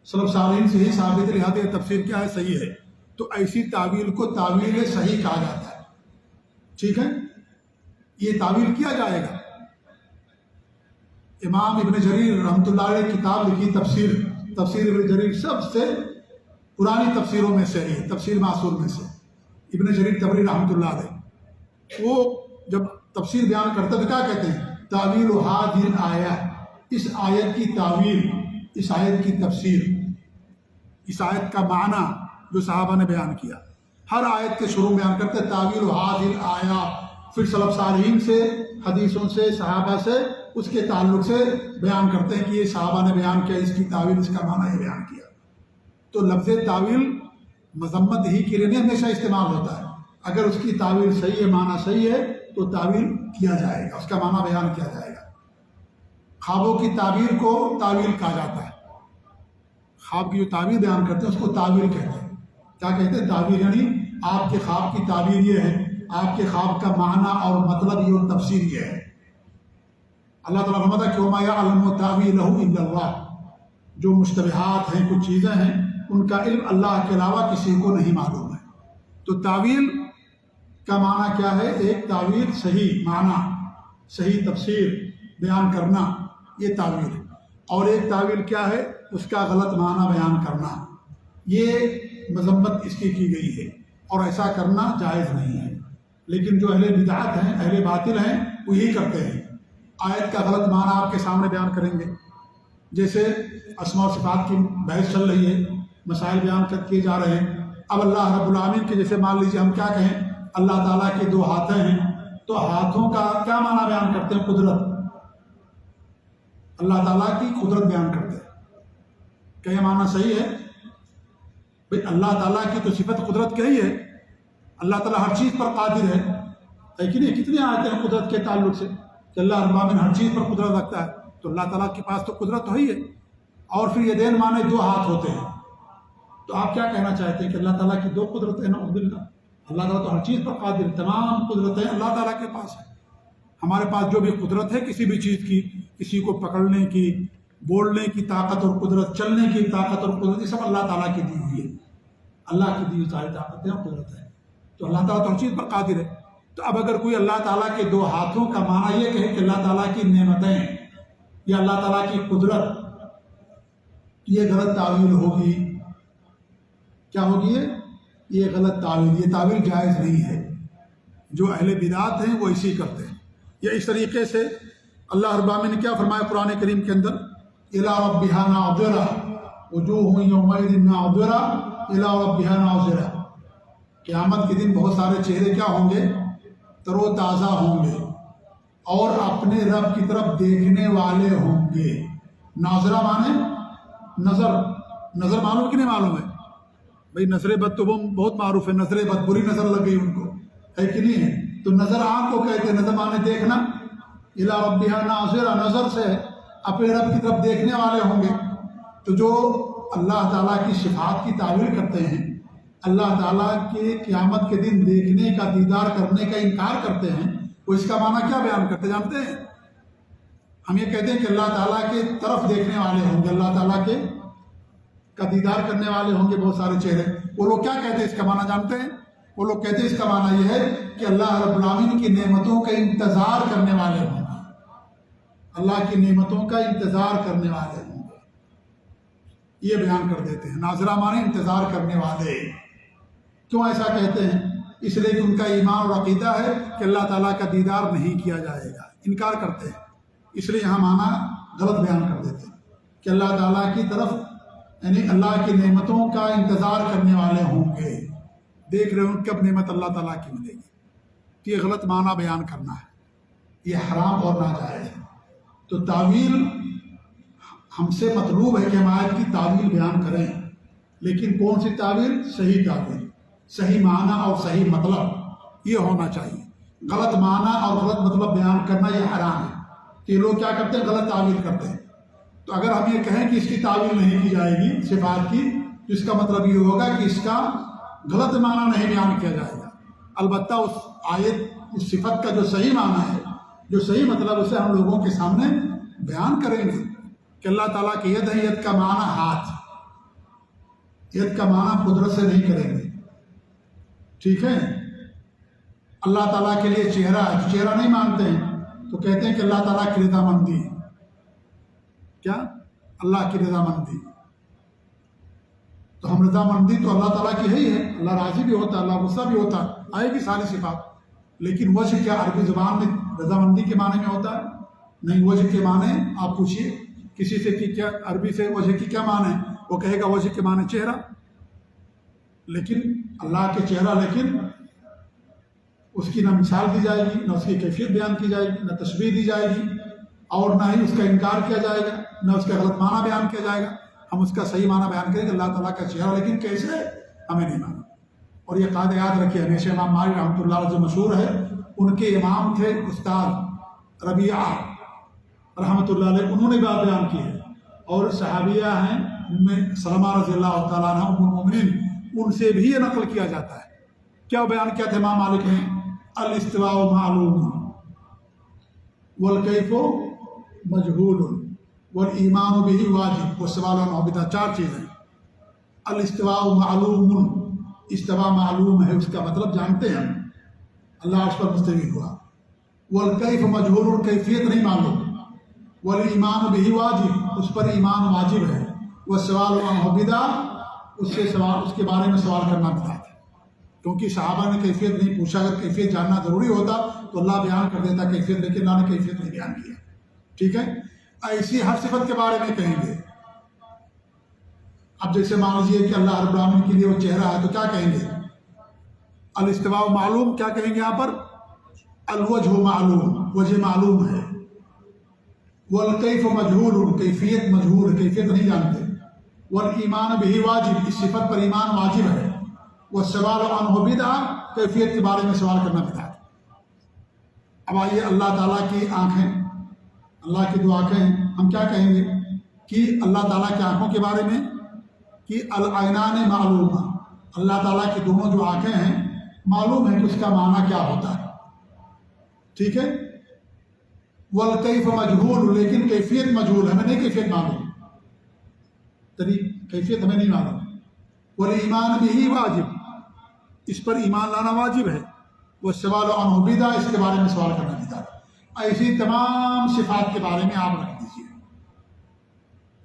سلف صالحین سے ہی ثابت ہے، لہٰذا یہ تفسیر کیا ہے؟ صحیح ہے۔ تو ایسی تعویل کو تعویل صحیح کہا جاتا ہے، ٹھیک ہے؟ یہ تعویل کیا جائے گا۔ امام ابن جریر رحمۃ اللہ علیہ کتاب لکھی تفسیر ابن جریر سب سے پرانی تفسیروں میں سے ہے، تفسیر معصور میں سے ابن جریر طبری رحمۃ اللہ علیہ، وہ جب تفسیر بیان کرتے تو کیا کہتے ہیں؟ تعویل ھذہ الآیہ، اس آیت کی تعویل، اس آیت کی تفسیر، اس آیت کا معنی جو صحابہ نے بیان کیا۔ ہر آیت کے شروع بیان کرتے تعویل ھذہ الآیہ، پھر سلف صالحین سے، حدیثوں سے، صحابہ سے اس کے تعلق سے بیان کرتے ہیں کہ یہ صحابہ نے بیان کیا، اس کی تعویل، اس کا معنی یہ بیان کیا۔ تو لفظ تعویل مذمت ہی کے لیے نہیں ہمیشہ استعمال ہوتا ہے، اگر اس کی تعویل صحیح ہے، معنی صحیح ہے تو تعویل کیا جائے گا، اس کا معنی بیان کیا جائے گا۔ خوابوں کی تعبیر کو تعویل کہا جاتا ہے، خواب کی جو تعبیر بیان کرتے ہیں اس کو تعویل کہتے ہیں۔ کیا کہتے ہیں؟ تعبیر، یعنی آپ کے خواب کی تعبیر یہ ہے، آپ کے خواب کا معنی اور مطلب یہ اور تفسیر یہ ہے۔ اللہ تعالیٰ فرماتا ہے کہ وَمَا يَعْلَمُ تَأْوِيلَهُ إِلَّا اللَّهُ، جو مشتبہات ہیں، کچھ چیزیں ہیں، ان کا علم اللہ کے علاوہ کسی کو نہیں معلوم ہے۔ تو تعویل کا معنی کیا ہے؟ ایک تعویل صحیح معنی، صحیح تفسیر بیان کرنا، یہ تعویل ہے، اور ایک تعویل کیا ہے؟ اس کا غلط معنی بیان کرنا، یہ مذمت اس کی گئی ہے اور ایسا کرنا جائز نہیں ہے۔ لیکن جو اہل بدعت ہیں، اہل باطل ہیں، وہ یہی کرتے ہیں، آیت کا غلط معنی آپ کے سامنے بیان کریں گے۔ جیسے اسماء و صفات کی بحث چل رہی ہے، مسائل بیان کیے جا رہے ہیں، اب اللہ رب العالمین کے جیسے مان لیجیے ہم کیا کہیں؟ اللہ تعالیٰ کے دو ہاتھیں ہیں، تو ہاتھوں کا کیا معنی بیان کرتے ہیں؟ قدرت. اللہ تعالیٰ کی قدرت بیان کرتے ہیں. کیا یہ معنی صحیح ہے؟ بھئی اللہ تعالیٰ کی تو صفت قدرت کی ہی ہے. اللہ تعالیٰ ہر چیز پر قادر ہے کہ نہیں؟ کتنے آیتیں ہیں قدرت کے تعلق سے کہ اللہ رب العالمین ہر چیز پر قدرت رکھتا ہے. تو اللہ تعالیٰ کے پاس تو قدرت تو ہی ہے. اور پھر یدین معنی دو ہاتھ ہوتے ہیں. تو آپ کیا کہنا چاہتے ہیں کہ اللہ تعالیٰ کی دو قدرت ہے؟ نعوذ باللہ. اللہ تعالیٰ تو ہر چیز پر قادر ہے. تمام قدرتیں اللہ تعالیٰ کے پاس ہے. ہمارے پاس جو بھی قدرت ہے کسی بھی چیز کی، کسی کو پکڑنے کی، بولنے کی طاقت اور قدرت، چلنے کی طاقت اور قدرت، یہ سب اللہ تعالیٰ کی دی ہوئی ہے. اللہ کی دی ہوئی ساری طاقتیں اور قدرت ہے. تو اللہ تعالیٰ تو ہر چیز پر قادر ہے. تو اب اگر کوئی اللہ تعالیٰ کے دو ہاتھوں کا معنی یہ کہے کہ اللہ تعالیٰ کی نعمتیں یا اللہ تعالیٰ کی قدرت، یہ غلط تعویل ہوگی. کیا ہوگی؟ یہ غلط تعویل، یہ تعویل جائز نہیں ہے. جو اہل بدعت ہیں وہ اسی کرتے ہیں. یا اس طریقے سے اللہ رب العالمین نے کیا فرمایا قرآن کریم کے اندر؟ الی ربھا ناظرہ وجوہ یومئذ ناظرہ الی ربھا ناظرہ. قیامت کے دن بہت سارے چہرے کیا ہوں گے؟ تر و تازہ ہوں گے اور اپنے رب کی طرف دیکھنے والے ہوں گے. ناظرہ مانے نظر. نظر معلوم کہ نہیں معلوم ہے؟ بھائی نظر بد تو بہت معروف ہے. نظر بد، بری نظر لگ گئی ان کو، ہے کہ نہیں ہے؟ تو نظر آنکھ کو کہتے ہیں. نظر مانے دیکھنا. الی ربھا ناظرہ، نظر سے اپنے رب کی طرف دیکھنے والے ہوں گے. تو جو اللہ تعالیٰ کی صفات کی تعویل کرتے ہیں، اللہ تعالیٰ کے قیامت کے دن دیکھنے کا، دیدار کرنے کا انکار کرتے ہیں، وہ اس کا معنی کیا بیان کرتے جانتے ہیں؟ ہم یہ کہتے ہیں کہ اللہ تعالیٰ کے طرف دیکھنے والے ہوں گے، اللہ تعالیٰ کے کا دیدار کرنے والے ہوں گے بہت سارے چہرے. وہ لوگ کیا کہتے ہیں اس کا معنی جانتے ہیں؟ وہ لوگ کہتے ہیں اس کا معنی یہ ہے کہ اللہ رب العالمین کی نعمتوں کا انتظار کرنے والے ہوں گے. اللہ کی نعمتوں کا انتظار کرنے والے ہوں گے، یہ بیان کر دیتے ہیں. ناظرہ معنی انتظار کرنے والے. کیوں ایسا کہتے ہیں؟ اس لیے کہ ان کا ایمان اور عقیدہ ہے کہ اللہ تعالیٰ کا دیدار نہیں کیا جائے گا. انکار کرتے ہیں. اس لیے یہاں معنی غلط بیان کر دیتے ہیں کہ اللہ تعالیٰ کی طرف، یعنی اللہ کی نعمتوں کا انتظار کرنے والے ہوں گے. دیکھ رہے ہیں کب نعمت اللہ تعالیٰ کی ملے گی. تو یہ غلط معنی بیان کرنا ہے، یہ حرام اور ناجائز ہے. تو تعویل ہم سے مطلوب ہے کہ ہم آیت کی تعویل بیان کریں، لیکن کون سی تعویل؟ صحیح تعویل، صحیح معنی اور صحیح مطلب یہ ہونا چاہیے. غلط معنی اور غلط مطلب بیان کرنا یہ حرام ہے. تو یہ لوگ کیا کرتے ہیں؟ غلط تعویل کرتے ہیں. تو اگر ہم یہ کہیں کہ اس کی تعویل نہیں کی جائے گی صفات کی، تو اس کا مطلب یہ ہوگا کہ اس کا غلط معنی نہیں بیان کیا جائے گا. البتہ اس آیت، اس صفت کا جو صحیح معنی ہے، جو صحیح مطلب، اسے ہم لوگوں کے سامنے بیان کریں گے کہ اللہ تعالیٰ کی ید ہے. ید کا معنی ہاتھ، ید کا معنی قدرت سے نہیں کریں گے. ٹھیک ہے؟ اللہ تعالیٰ کے لیے چہرہ ہے، تو چہرہ نہیں مانتے ہیں تو کہتے ہیں کہ اللہ تعالیٰ کی رضامندی. کیا؟ اللہ کی رضامندی. تو ہم رضامندی تو اللہ تعالیٰ کی ہے ہی ہے. اللہ راضی بھی ہوتا ہے، اللہ غصہ بھی ہوتا ہے، آئے گی ساری صفات. لیکن وجہ کیا عربی زبان میں رضامندی کے معنی میں ہوتا ہے؟ نہیں. وجہ کے معنی آپ پوچھیے کسی سے کہ کیا عربی سے وجہ کی کیا معنی ہے، وہ کہے گا وجہ کے معنی چہرہ. لیکن اللہ کے چہرہ، لیکن اس کی نہ مثال دی جائے گی، نہ اس کی کیفیت بیان کی جائے گی، نہ تشبیہ دی جائے گی، اور نہ ہی اس کا انکار کیا جائے گا، نہ اس کا غلط معنی بیان کیا جائے گا. ہم اس کا صحیح معنی بیان کریں گے اللہ تعالیٰ کا چہرہ، لیکن کیسے ہمیں نہیں معلوم. اور یہ قاعدہ یاد رکھیے ہمیشہ. امام مالک رحمۃ اللہ علیہ جو مشہور ہے، ان کے امام تھے استاد ربیعہ رحمۃ اللہ علیہ، انہوں نے بات بیان کی ہے. اور صحابیہ ہیں سلمہ رضی اللہ تعالیٰ عنہ ام المؤمنین، ان سے بھی یہ نقل کیا جاتا ہے. کیا بیان کیا تھا امام مالک نے؟ الاستواء معلوم والکیف مجہول والایمان به واجب والسؤال عنہ بدعہ. 4 چیزیں. الاستواء معلوم، استوا معلوم ہے، اس کا مطلب جانتے ہیں ہم، اللہ عرش پر مستوی ہوا. والکیف مجہول، کیفیت نہیں معلوم. والایمان به واجب، اس پر ایمان واجب ہے. والسؤال عنہ بدعہ، اس کے بارے میں سوال کرنا بدعت ہے. کیونکہ صحابہ نے کیفیت نہیں پوچھا. اگر کیفیت جاننا ضروری ہوتا تو اللہ بیان کر دیتا کیفیت، لیکن اللہ نے کیفیت نہیں بیان کیا. ٹھیک ہے؟ ایسی ہر صفت کے بارے میں کہیں گے. اب جیسے مان لیجیے کہ اللہ رب العالمین کے لیے وہ چہرہ ہے، تو کیا کہیں گے؟ الاستواء معلوم. کیا کہیں گے یہاں پر؟ الوجہ معلوم، وجہ معلوم ہے، والکیف مجہول، کیفیت مجہول ہے، کیفیت نہیں جانتے، والایمان بہ واجب، اس صفت پر ایمان واجب ہے، والسؤال عنہ بدعہ، کیفیت کے بارے میں سوال کرنا بدعت۔ اب آئیے اللہ تعالیٰ کی آنکھیں، اللہ کی دو آنکھیں ہیں، ہم کیا کہیں گے کہ اللہ تعالیٰ کی آنکھوں کے بارے میں کہ العینان معلومہ، اللہ تعالیٰ کی دونوں جو آنکھیں ہیں معلوم ہے کہ اس کا معنی کیا ہوتا ہے، ٹھیک ہے۔ والکیف مجہول، لیکن کیفیت مجہول، ہمیں نہیں کیفیت معلوم، کیفیت ہمیں نہیں معلوم۔ والایمان بہ واجب، اس پر ایمان لانا واجب ہے، والسؤال عنہ بدعہ، اس کے بارے میں سوال کرنا بدعت۔ ایسی تمام صفات کے بارے میں آپ رکھ دیجیے،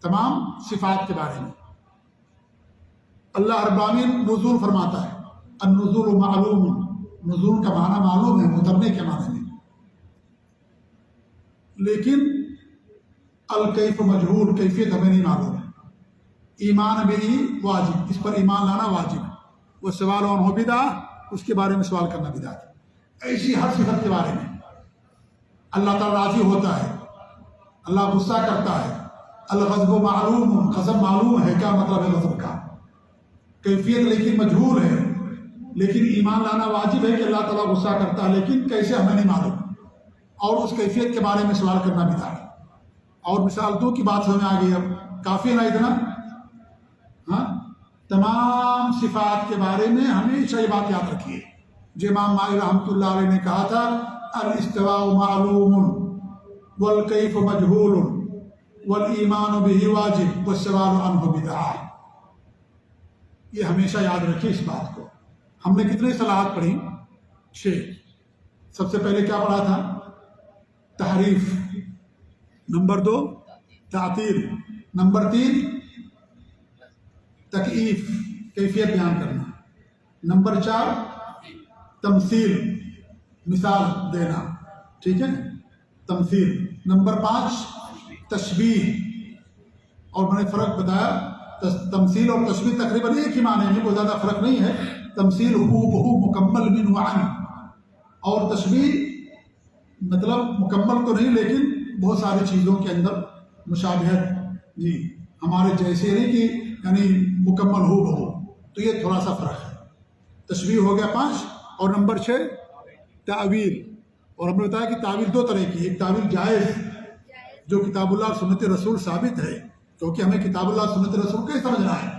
تمام صفات کے بارے میں اللہ رب العالمین نزول فرماتا ہے، النزول معلوم، نزول کا معنی معلوم ہے، اترنے کے معنی میں، لیکن الکیف مجہول، کیفیت ہمیں نہیں معلوم ہے۔ ایمان بھی واجب، اس پر ایمان لانا واجب ہے، وہ سوال عنہ بدعہ، اس کے بارے میں سوال کرنا بدعت ہے۔ ایسی ہر صفت کے بارے میں اللہ تعالیٰ راضی ہوتا ہے، اللہ غصہ کرتا ہے، الغضب معلوم، غضب معلوم ہے، کیا مطلب ہے غضب کا، کیفیت لیکن مجہول ہے، لیکن ایمان لانا واجب ہے کہ اللہ تعالیٰ غصہ کرتا ہے، لیکن کیسے ہمیں نہیں معلوم، اور اس کیفیت کے بارے میں سوال کرنا بدعت ہے۔ اور مثال دو کی بات سمجھ میں آ گئی، اب کافی ہے نا اتنا، ہاں، تمام صفات کے بارے میں ہمیشہ یہ بات یاد رکھیے، جو امام مالک رحمۃ اللہ علیہ نے کہا تھا، الاستواء معلوم، والکیف مجہول، والایمان بہ واجب، والسؤال عنہ بدعہ۔ یہ ہمیشہ یاد رکھیے اس بات کو۔ ہم نے کتنی صلاحات پڑھی؟ 6۔ سب سے پہلے کیا پڑھا تھا؟ تحریف، نمبر 2 تعطیل، نمبر 3 تکییف، کیفیت بیان کرنا، نمبر 4 تمثیل، مثال دینا، ٹھیک ہے، تمثیل، نمبر 5 تشبیہ، اور میں نے فرق بتایا، تمثیل اور تشبیہ تقریباً ایک ہی معنی ہے، کوئی زیادہ فرق نہیں ہے۔ تمثیل ہو بہو مکمل من وعن، اور تشبیہ مطلب مکمل تو نہیں لیکن بہت ساری چیزوں کے اندر مشابہت، جی ہمارے جیسے نہیں کہ یعنی مکمل ہو بہو، تو یہ تھوڑا سا فرق ہے۔ تشبیہ ہو گیا 5، اور نمبر 6 تعویل، اور ہم نے بتایا کہ تعویل 2 طرح کی، ایک تعویل جائز جو کتاب اللہ سنت رسول ثابت ہے، کیونکہ ہمیں کتاب اللہ سنت رسول کا ہی سمجھنا ہے،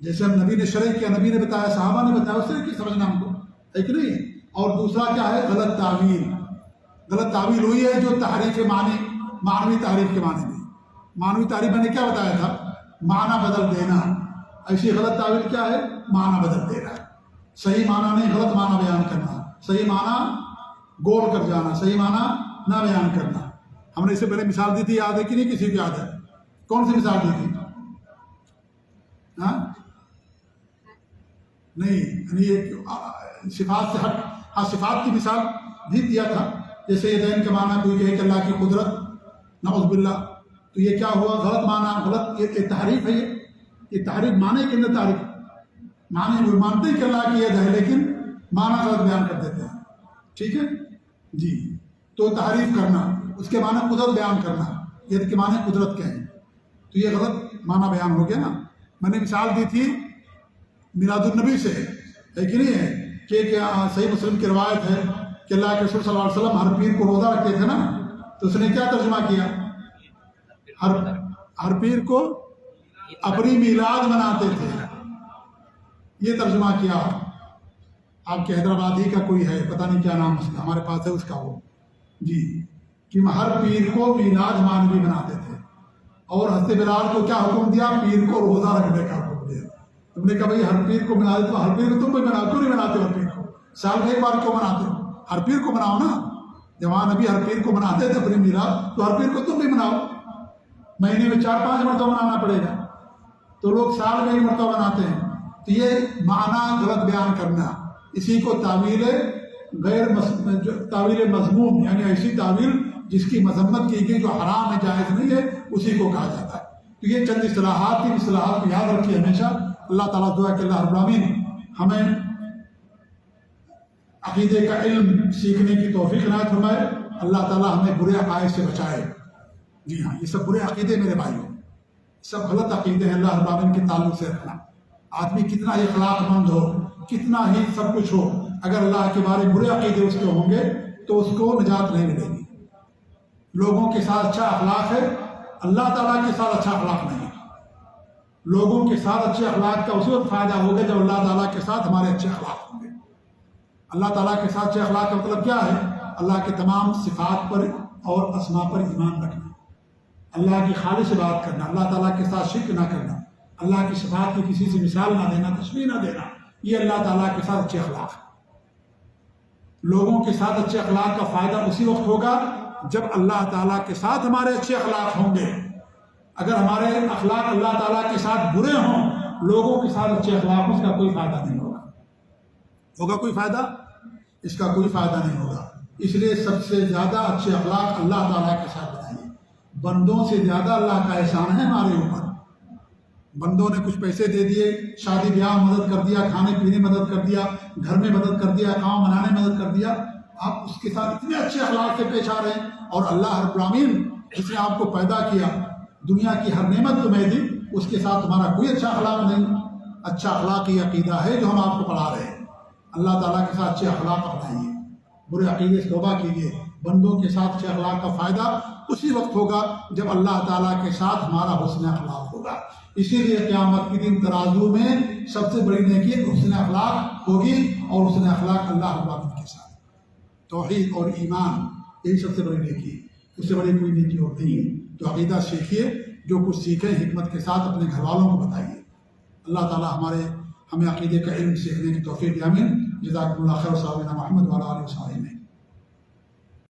جیسے ہم نبی نے شرح کیا، نبی نے بتایا، صحابہ نے بتایا، اس طرح کی سمجھنا ہم کو ہے کہ نہیں۔ اور دوسرا کیا ہے؟ غلط تعویل، غلط تعویل ہوئی ہے جو تحریف معنی، معنوی تعریف کے معنی میں، معنوی تعریف میں نے کیا بتایا تھا؟ معنی بدل دینا، ایسی غلط تعویل کیا ہے؟ معنی بدل دینا، صحیح معنی نہیں غلط معنی بیان کرنا، صحیح معنی گول کر جانا، صحیح معنی نہ بیان کرنا۔ ہم نے اس سے پہلے مثال دی تھی، یاد ہے کہ نہیں؟ کسی کو یاد ہے؟ کون سی مثال دی تھی؟ ہاں نہیں، یعنی ایک صفات سے ہٹ، ہاں صفات کی مثال بھی دیا تھا، جیسے یدین کا معنی کوئی کہے کہ اللہ کی قدرت، نعوذ باللہ، تو یہ کیا ہوا؟ غلط معنی، غلط، یہ تحریف ہے، یہ تحریف معنی کے اندر تعریف، معنی وہ مانتے ہیں کہ اللہ کی ید ہے لیکن معنی غلط بیان کر دیتے ہیں، ٹھیک ہے جی۔ تو تحریف کرنا، اس کے معنی قدرت بیان کرنا، ید کے معنی قدرت کے ہیں، تو یہ غلط معنی بیان ہو گیا نا۔ میں نے مثال دی تھی میلاد النبی سے، ہے کہ نہیں ہے، کہ صحیح مسلم کی روایت ہے کہ اللہ کے رسول صلی اللہ علیہ وسلم ہر پیر کو روزہ رکھتے تھے نا، تو اس نے کیا ترجمہ کیا؟ ہر پیر کو اپنی میلاد مناتے تھے، یہ ترجمہ کیا۔ آپ کے حیدرآباد ہی کا کوئی ہے، پتہ نہیں کیا نام اس کا، ہمارے پاس ہے اس کا وہ، جی، کہ ہر پیر کو میلاد مانوی مناتے تھے، اور حضرت بلال کو کیا حکم دیا؟ پیر کو روزہ رکھنے کا حکم دیا۔ تم نے کہا بھائی ہر پیر کو منا دے، تو ہر پیر کو تم بھی مناؤ، کیوں نہیں مناتے؟ ہر پیر کو سال میں ایک بار کیوں مناتے ہو؟ ہر پیر کو مناؤ نا، جب وہاں نبی ہر پیر کو مناتے تھے اپنی میلاد، تو ہر پیر کو تم بھی مناؤ، مہینے میں 4-5 مرتبہ منانا پڑے گا، تو لوگ سال میں 1 مرتبہ مناتے ہیں، تو یہ معنی غلط بیان کرنا، اسی کو تعویل تعویل مذموم، یعنی ایسی تعویل جس کی مذمت کی گئی، جو حرام ہے، جائز نہیں ہے، اسی کو کہا جاتا ہے۔ تو یہ چند اصطلاحات تھی، اصطلاحات کو یاد رکھیے ہمیشہ۔ اللہ تعالیٰ دعا کہ اللہ رب العالمین ہمیں عقیدے کا علم سیکھنے کی توفیق عنایت فرمائے، اللہ تعالیٰ ہمیں برے عقائد سے بچائے۔ جی ہاں، یہ سب برے عقیدے میرے بھائیوں، سب غلط عقیدے ہیں اللہ رب العالمین کے تعلق سے رکھنا۔ آدمی کتنا ہی اخلاق مند ہو، کتنا ہی سب کچھ ہو، اگر اللہ کے بارے برے عقیدے اس کے ہوں گے تو اس کو نجات نہیں ملے گی۔ لوگوں کے ساتھ اچھا اخلاق ہے، اللہ تعالیٰ کے ساتھ اچھا اخلاق نہیں ہے۔ لوگوں کے ساتھ اچھے اخلاق کا اسی وقت فائدہ ہوگا جب اللہ تعالیٰ کے ساتھ ہمارے اچھے اخلاق ہوں گے۔ اللہ تعالیٰ کے ساتھ اچھے اخلاق کا مطلب کیا ہے؟ اللہ کے تمام صفات پر اور اسماء پر ایمان رکھنا، اللہ کی خالص بات کرنا، اللہ تعالیٰ کے ساتھ شرک نہ کرنا، اللہ کی صفات کی کسی سے مثال نہ دینا، تشبیہ نہ دینا، یہ اللہ تعالیٰ کے ساتھ اچھے اخلاق ہے۔ لوگوں کے ساتھ اچھے اخلاق کا فائدہ اسی وقت ہوگا جب اللہ تعالیٰ کے ساتھ ہمارے اچھے اخلاق ہوں گے۔ اگر ہمارے اخلاق اللہ تعالیٰ کے ساتھ برے ہوں، لوگوں کے ساتھ اچھے اخلاق، اس کا کوئی فائدہ نہیں ہوگا۔ ہوگا کوئی فائدہ؟ اس کا کوئی فائدہ نہیں ہوگا۔ اس لیے سب سے زیادہ اچھے اخلاق اللہ تعالیٰ کے ساتھ بنائیے۔ بندوں سے زیادہ اللہ کا احسان ہے ہمارے اوپر۔ بندوں نے کچھ پیسے دے دیے، شادی بیاہ میں مدد کر دیا، کھانے پینے میں مدد کر دیا، گھر میں مدد کر دیا، کام بنانے میں مدد کر دیا، آپ اس کے ساتھ اتنے اچھے اخلاق سے پیش آ رہے ہیں، اور اللہ رب العالمین جس نے آپ کو پیدا کیا، دنیا کی ہر نعمت تمہیں دی، اس کے ساتھ تمہارا کوئی اچھا اخلاق نہیں۔ اچھا اخلاقی عقیدہ ہے جو ہم آپ کو پڑھا رہے ہیں۔ اللہ تعالیٰ کے ساتھ اچھے اخلاق اپنائیے، برے عقیدے سے توبہ کیجیے۔ بندوں کے ساتھ اچھے اخلاق کا فائدہ اسی وقت ہوگا جب اللہ تعالیٰ کے ساتھ ہمارا حسن اخلاق ہوگا۔ اسی لیے قیامت کے دن ترازو میں سب سے بڑی نیکی حسن اخلاق ہوگی، اور حسن اخلاق اللہ رب العالمین کے ساتھ، توحید اور ایمان، یہی سب سے بڑی نیکی ہے، اس سے بڑی کوئی نیکی اور نہیں ہے۔ تو عقیدہ سیکھیے، جو کچھ سیکھیں حکمت کے ساتھ اپنے گھر والوں کو بتائیے۔ اللہ تعالیٰ ہمیں عقیدے کا علم سیکھنے کی توفیق دے، آمین۔ جزاکم اللہ خیر، وصلی اللہ علی محمد وعلی آلہ وصحبہ۔